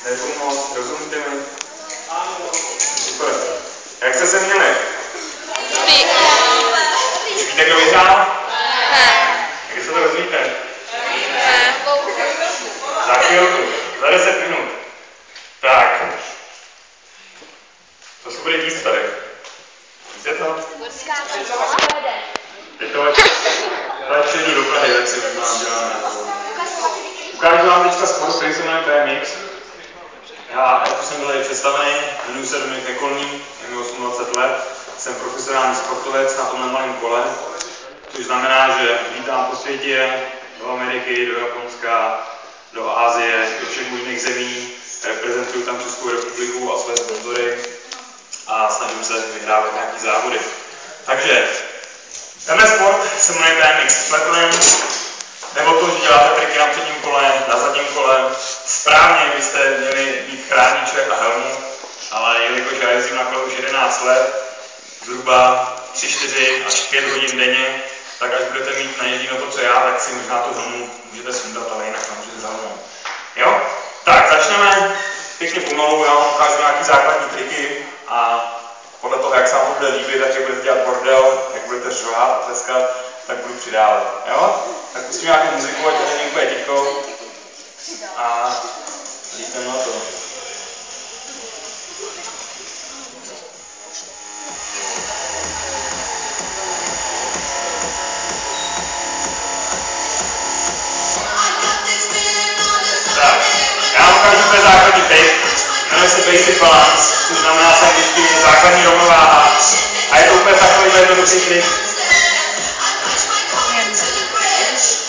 Nebudu moc, rozumíte mi? Super. Jak jste se měli? Už víte, kdo vyhrál? Ne. Jak se to rozvíte? Ne. Za chvilku, za 10 minut. Tak. To se bude dít tady. Víte to? Je to radši jdu do Prahy, tak si možná děláme. Ukážu vám teďka sport, který se jmenuje BMX. Já, jak už jsem byl tady představený, jmenuji se Dominik Nekolný, je mi 28 let, jsem profesionální sportovec na tomhle malém kole, což znamená, že lítám po světě, do Ameriky, do Japonska, do Asie, do všech možných zemí, reprezentuju tam Českou republiku a své sponzory a snažím se vyhrávat nějaký závody. Takže, tenhle sport se jmenuje BMX Flatland. Jde o to, že děláte triky na předním kole, na zadním kole. Správně byste měli mít chrániček a helmu, ale jelikož já jezdím na kole už 11 let, zhruba 3, 4 až 5 hodin denně, tak až budete mít naježděno to, co já, tak si možná tu helmu můžete sundat, ale jinak můžete zahnout. Jo? Tak, začneme pěkně pomalu, já vám ukážu nějaký základní triky a podle toho, jak se vám to bude líbit, tak jak budete dělat bordel, jak budete řvát a tleskat, tak budu přidávat. Jo? Tak pustím nějakou muziku, ať to není úplně ticho. A jdeme na to. Tak, já vám ukážu úplně základní trik. Jmenuje se Basic Balance, což znamená se vždycky základní rovnováha. A je to úplně takový jednoduchý trik.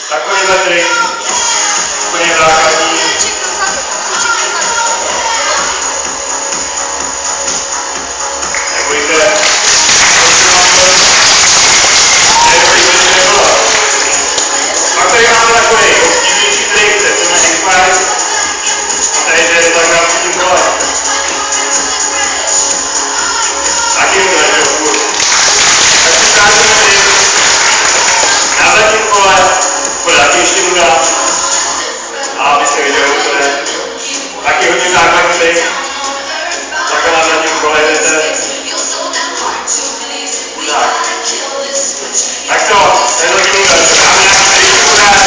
Takovýhle trik, úplně základní. Nebojte. Pak tady máme takový obtížnější trik, to je X-Fight. Tady jde tak na předním kole. Taky mu to nebyl. Tak si ukážeme trik. Na zadním kole. Podáte ještě mu dát. A abyste viděli, co to je. Taky hodně základní trik. Takhle na zadním kole jdete. Tak. Tak to, je to taky mu dát. Dáme nějaký trik, podáte.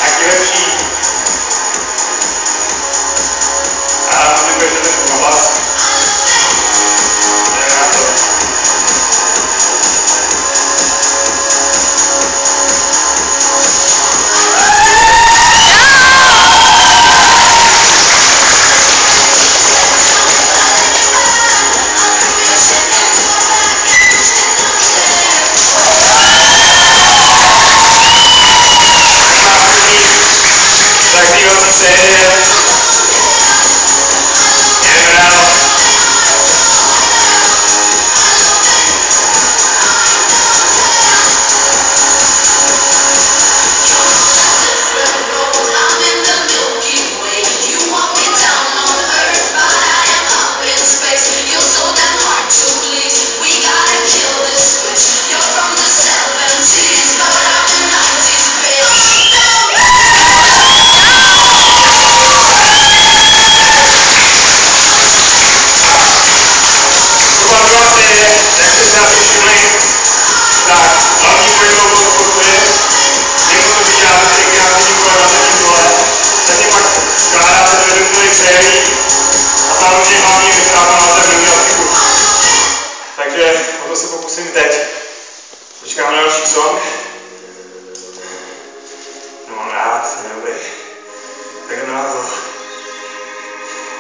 Taky lepší. A muziku ještě ten hlas. Jdeme na to. Takže o to se pokusím teď. Počkáme na další song. No mám rád, jsem dobrý. Tak jdeme na to.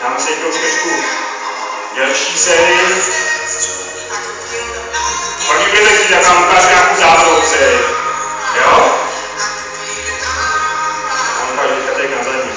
Dáme si teď trošku delší sérii. Pak mi budete chtít, jak vám ukážu nějakou závodovou sérii. Jo? Vám ukážu teďka teď na zadní.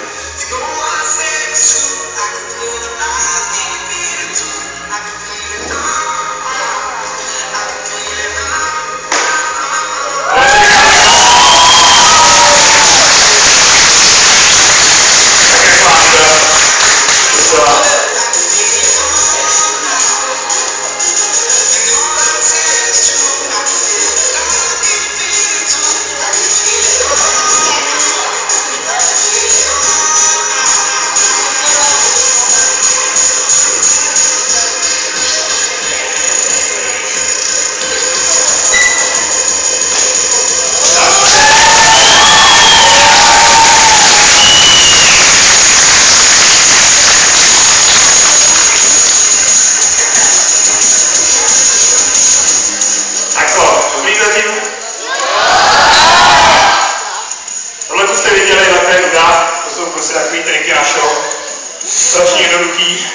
strašně jednoduchý.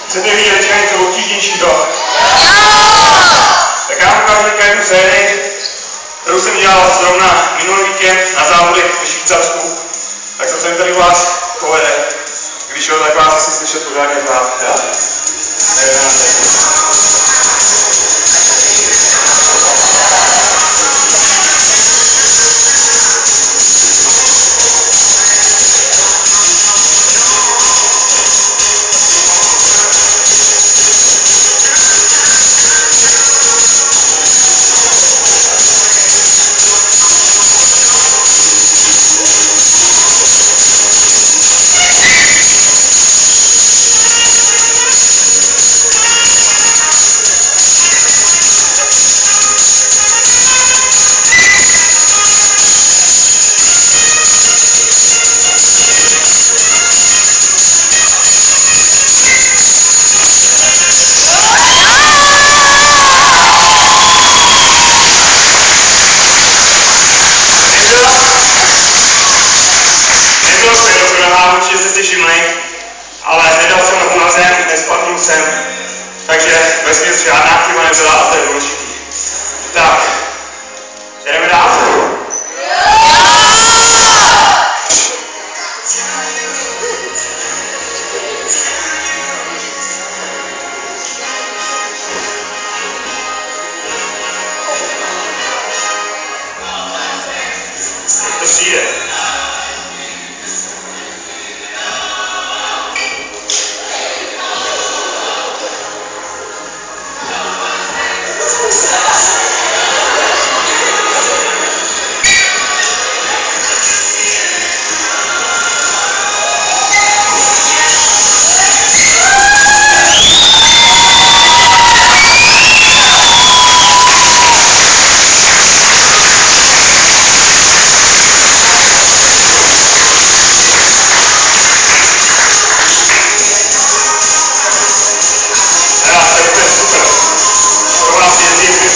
Chcete vidět teďka něco obtížnějšího? Tak já vám ukážu teďka jednu sérii, kterou jsem dělal zrovna minulý víkend na závodech ve Švýcarsku. Tak se mi tady u vás povede. Když ho, tak vás asi slyšet pořádně znát. Určitě jste si všimli, ale nedal jsem nohu na zem, nespadnul jsem, takže vesměs žádná chyba nebyla a to je důležitý. Tak, jdeme dál? To přijde.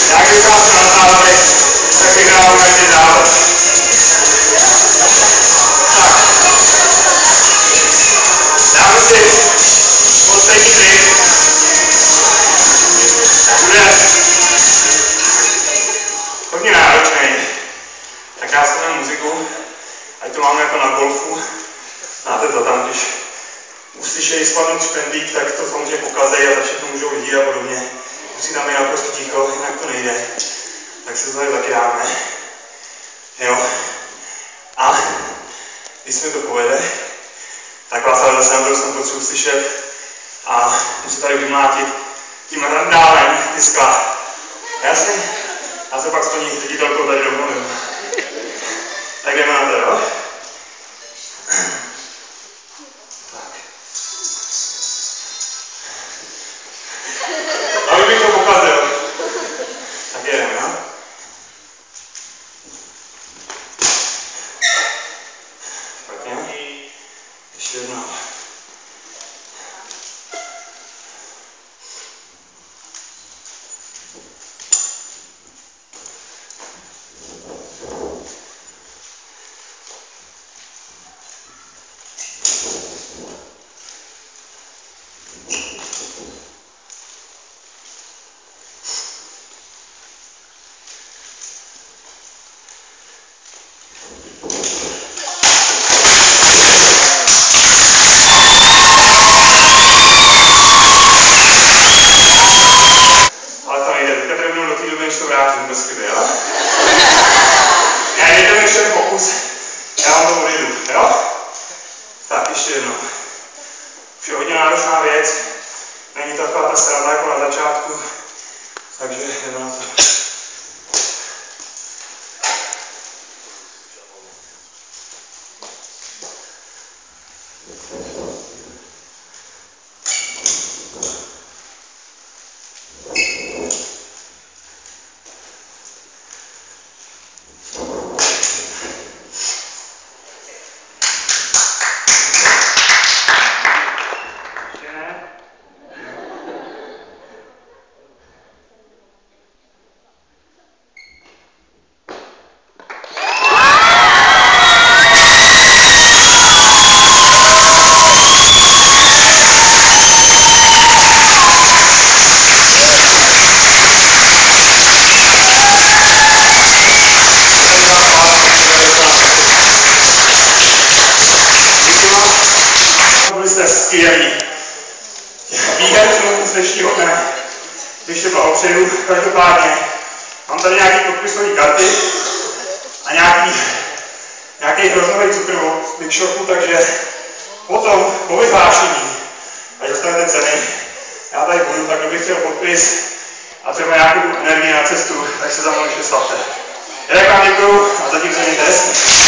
Jak vycházím na závodech, tak vyhrávám každý závod. Tak. Dáme si poslední trik. Bude hodně náročný. Tak já stavím muziku, ať to máme jako na golfu. Znáte to tam, když uslyšejí spadnout špendlík, tak to samozřejmě pokazejí a za všechno můžou lidi a podobně. Musí tam být naprosto ticho, jinak to nejde. Tak se to tady taky dáme. Jo. A když se mi to povede, tak vás ale zase na jsem potřebuji slyšet a musím tady vymlátit tím randálem ty skla. Jasně? Já se pak s paní ředitelkou tady domluvím. Tak jdeme na to, jo? Aby bych to pokazil. Tak jedeme, jo? Špatně. Ještě jednou. Já vám to odjedu, jo? Tak ještě jednou. Už je hodně náročná věc. Není to taková ta sranda jako na začátku. Takže jdeme na to. skvělý. Výhercům z dnešního dne ještě blahopřeju. Každopádně mám tady nějaký podpisové karty a nějaký hroznový cukrovod z Big Shopu, takže potom po vyhlášení, až dostanete ceny, já tady budu, tak kdybych chtěl podpis a třeba nějakou energii na cestu, tak se za mnou ještě slavte. Jak vám děkuju a zatím se mějte hezky.